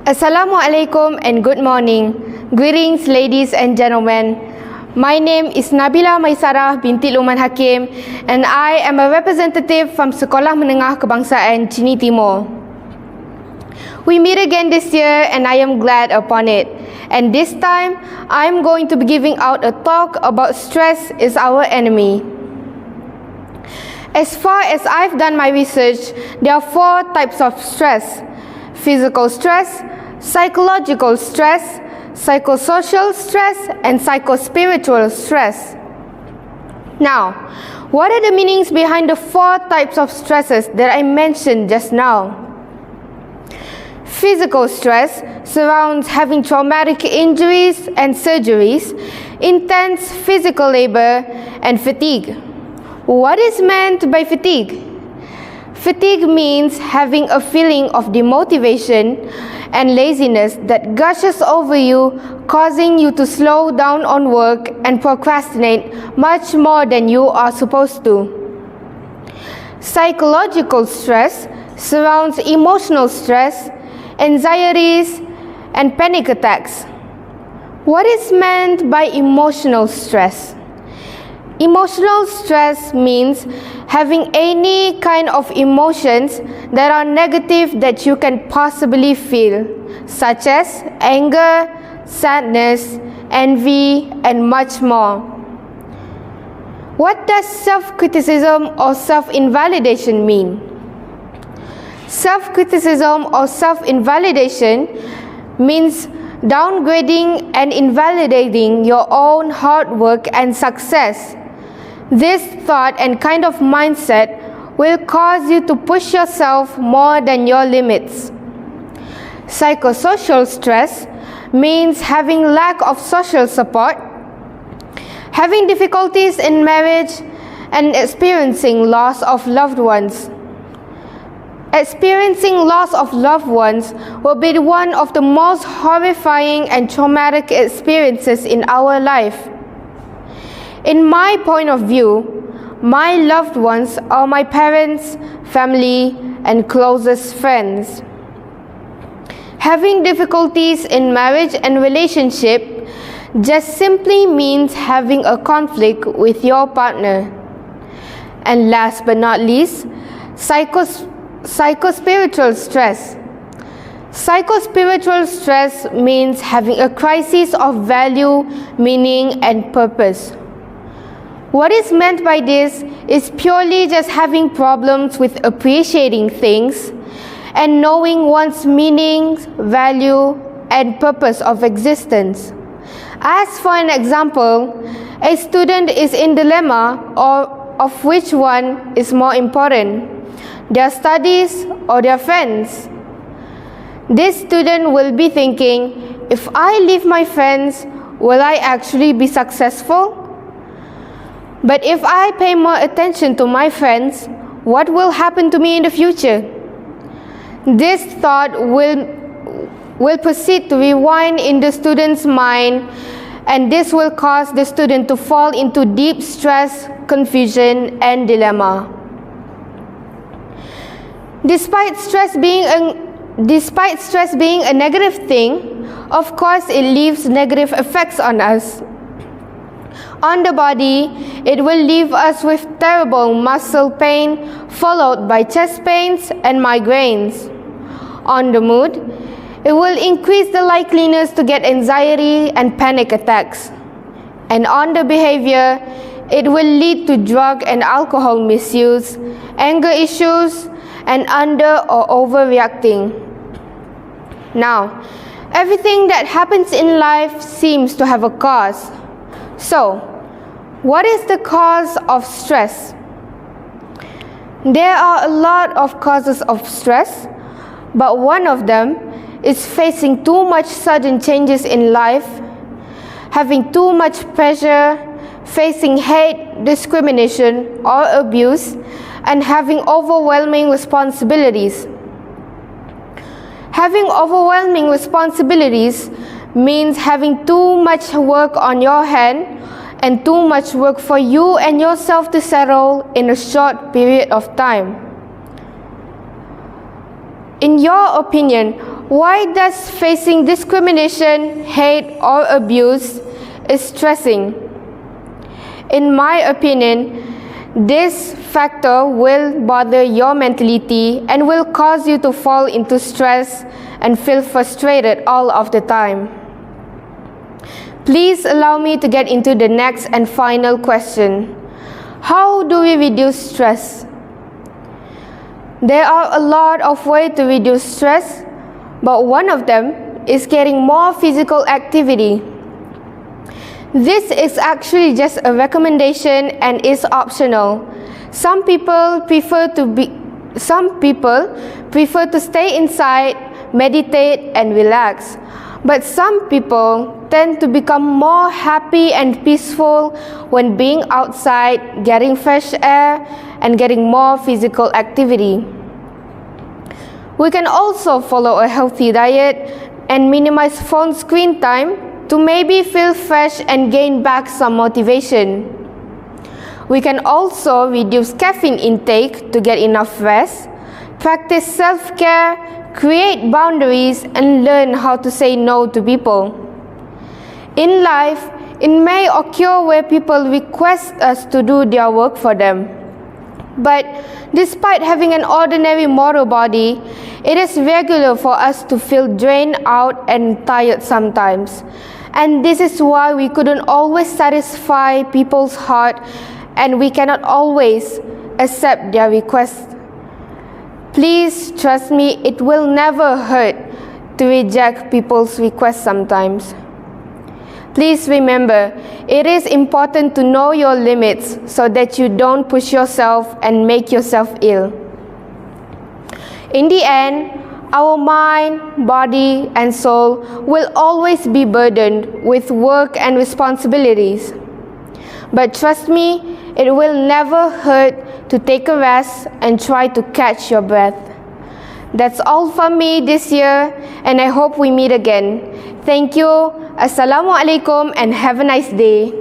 Assalamualaikum and good morning. Greetings ladies and gentlemen. My name is Nabila Maisarah binti Luman Hakim and I am a representative from Sekolah Menengah Kebangsaan Chini Timur. We meet again this year and I am glad upon it. And this time, I am going to be giving out a talk about stress is our enemy. As far as I've done my research, there are 4 types of stress: physical stress, psychological stress, psychosocial stress, and psychospiritual stress. Now, what are the meanings behind the 4 types of stresses that I mentioned just now? Physical stress surrounds having traumatic injuries and surgeries, intense physical labor, and fatigue. What is meant by fatigue? Fatigue means having a feeling of demotivation and laziness that gushes over you, causing you to slow down on work and procrastinate much more than you are supposed to. Psychological stress surrounds emotional stress, anxieties, and panic attacks. What is meant by emotional stress? Emotional stress means having any kind of emotions that are negative that you can possibly feel, such as anger, sadness, envy, and much more. What does self-criticism or self-invalidation mean? Self-criticism or self-invalidation means downgrading and invalidating your own hard work and success. This thought and kind of mindset will cause you to push yourself more than your limits. Psychosocial stress means having lack of social support, having difficulties in marriage, and experiencing loss of loved ones. Experiencing loss of loved ones will be one of the most horrifying and traumatic experiences in our life. In my point of view, my loved ones are my parents, family, and closest friends. Having difficulties in marriage and relationship just simply means having a conflict with your partner. And last but not least, psychospiritual stress. Psychospiritual stress means having a crisis of value, meaning, and purpose. What is meant by this is purely just having problems with appreciating things and knowing one's meaning, value, and purpose of existence. As for an example, a student is in dilemma of which one is more important, their studies or their friends. This student will be thinking, if I leave my friends, will I actually be successful? But if I pay more attention to my friends, what will happen to me in the future? This thought will proceed to rewind in the student's mind, and this will cause the student to fall into deep stress, confusion, and dilemma. Despite stress being a negative thing, of course it leaves negative effects on us. On the body, it will leave us with terrible muscle pain, followed by chest pains and migraines. On the mood, it will increase the likeliness to get anxiety and panic attacks. And on the behavior, it will lead to drug and alcohol misuse, anger issues, and under or overreacting. Now, everything that happens in life seems to have a cause. So, what is the cause of stress? There are a lot of causes of stress, but one of them is facing too much sudden changes in life, having too much pressure, facing hate, discrimination, or abuse, and having overwhelming responsibilities. Having overwhelming responsibilities means having too much work on your hand and too much work for you and yourself to settle in a short period of time. In your opinion, Why does facing discrimination, hate, or abuse is stressing? In my opinion, this factor will bother your mentality and will cause you to fall into stress and feel frustrated all of the time. Please allow me to get into the next and final question. How do we reduce stress? There are a lot of ways to reduce stress, but one of them is getting more physical activity. This is actually just a recommendation and is optional. Some people prefer to stay inside, meditate and relax. But some people tend to become more happy and peaceful when being outside, getting fresh air, and getting more physical activity. We can also follow a healthy diet and minimize phone screen time to maybe feel fresh and gain back some motivation. We can also reduce caffeine intake to get enough rest, practice self-care, create boundaries, and learn how to say no to people. In life, it may occur where people request us to do their work for them. But despite having an ordinary mortal body, it is regular for us to feel drained out and tired sometimes. And this is why we couldn't always satisfy people's heart, and we cannot always accept their requests. Please trust me, it will never hurt to reject people's requests sometimes. Please remember, it is important to know your limits so that you don't push yourself and make yourself ill. In the end, our mind, body, and soul will always be burdened with work and responsibilities. But trust me, it will never hurt to take a rest and try to catch your breath. That's all from me this year, and I hope we meet again. Thank you. Assalamualaikum and have a nice day.